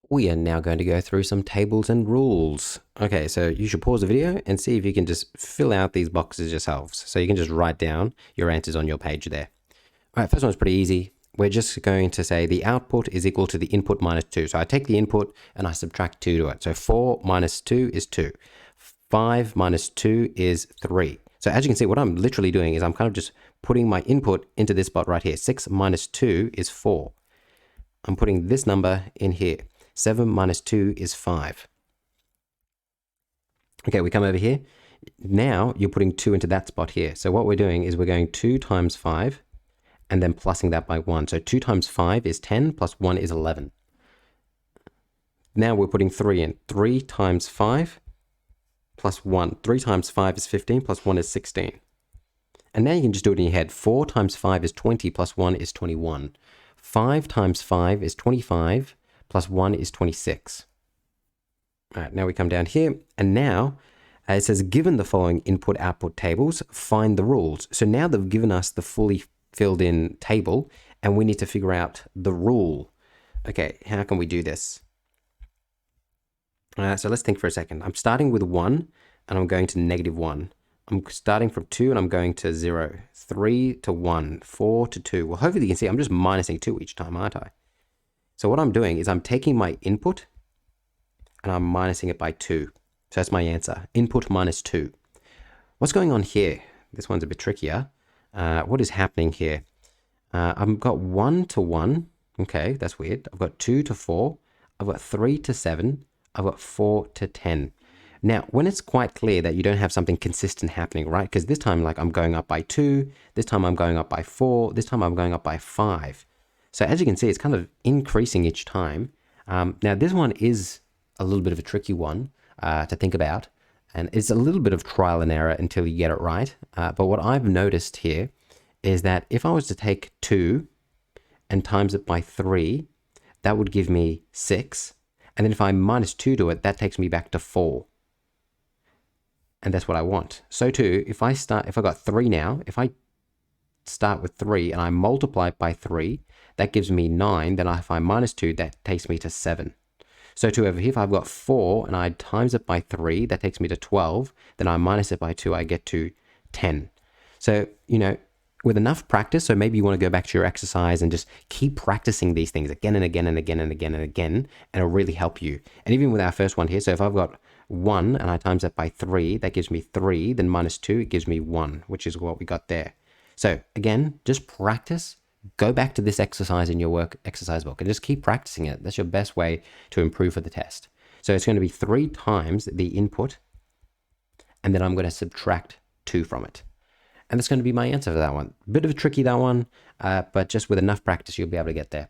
We are now going to go through some tables and rules. Okay, so you should pause the video and see if you can just fill out these boxes yourselves. So you can just write down your answers on your page there. All right, first one's pretty easy. We're just going to say the output is equal to the input minus 2. So I take the input and I subtract 2 to it. So 4 minus 2 is 2. 5 minus 2 is 3. So as you can see, what I'm literally doing is I'm kind of just putting my input into this spot right here. 6 minus 2 is 4. I'm putting this number in here. 7 minus 2 is 5. Okay, we come over here. Now you're putting 2 into that spot here. So what we're doing is we're going 2 times 5 and then plussing that by 1. So 2 times 5 is 10 plus 1 is 11. Now we're putting 3 in. 3 times 5 plus 1. 3 times 5 is 15 plus 1 is 16. And now you can just do it in your head. 4 times 5 is 20 plus 1 is 21. 5 times 5 is 25 plus 1 is 26. All right, now we come down here, and now it says, given the following input-output tables, find the rules. So now they've given us the fully filled in table, and we need to figure out the rule. Okay, how can we do this? So let's think for a second. I'm starting with 1, and I'm going to -1. I'm starting from 2, and I'm going to 0. 3 to 1, 4 to 2. Well, hopefully you can see I'm just minusing 2 each time, aren't I? So what I'm doing is I'm taking my input and I'm minusing it by 2. So that's my answer. Input minus 2. What's going on here? This one's a bit trickier. What is happening here? I've got 1 to 1. Okay, that's weird. I've got 2 to 4. I've got 3 to 7. I've got 4 to 10. Now, when it's quite clear that you don't have something consistent happening, right? Because this time, like, I'm going up by 2. This time I'm going up by 4. This time I'm going up by 5. So as you can see, it's kind of increasing each time. Now, this one is a little bit of a tricky one to think about. And it's a little bit of trial and error until you get it right. But what I've noticed here is that if I was to take 2 and times it by 3, that would give me 6. And then if I minus 2 to it, that takes me back to 4. And that's what I want. So too, if I got 3 now, if I start with 3 and I multiply it by 3, that gives me 9. Then if I minus 2, that takes me to 7. So too over here, if I've got 4 and I times it by 3, that takes me to 12. Then I minus it by 2, I get to 10. So, you know, with enough practice, so maybe you want to go back to your exercise and just keep practicing these things again and again and again and again and again, and it'll really help you. And even with our first one here, so if I've got 1 and I times that by 3, that gives me 3, then minus 2, it gives me 1, which is what we got there. So again, just practice. Go back to this exercise in your work exercise book and just keep practicing it. That's your best way to improve for the test. So it's going to be 3 times the input, and then I'm going to subtract 2 from it. And that's going to be my answer for that one. Bit of a tricky, that one, but just with enough practice, you'll be able to get there.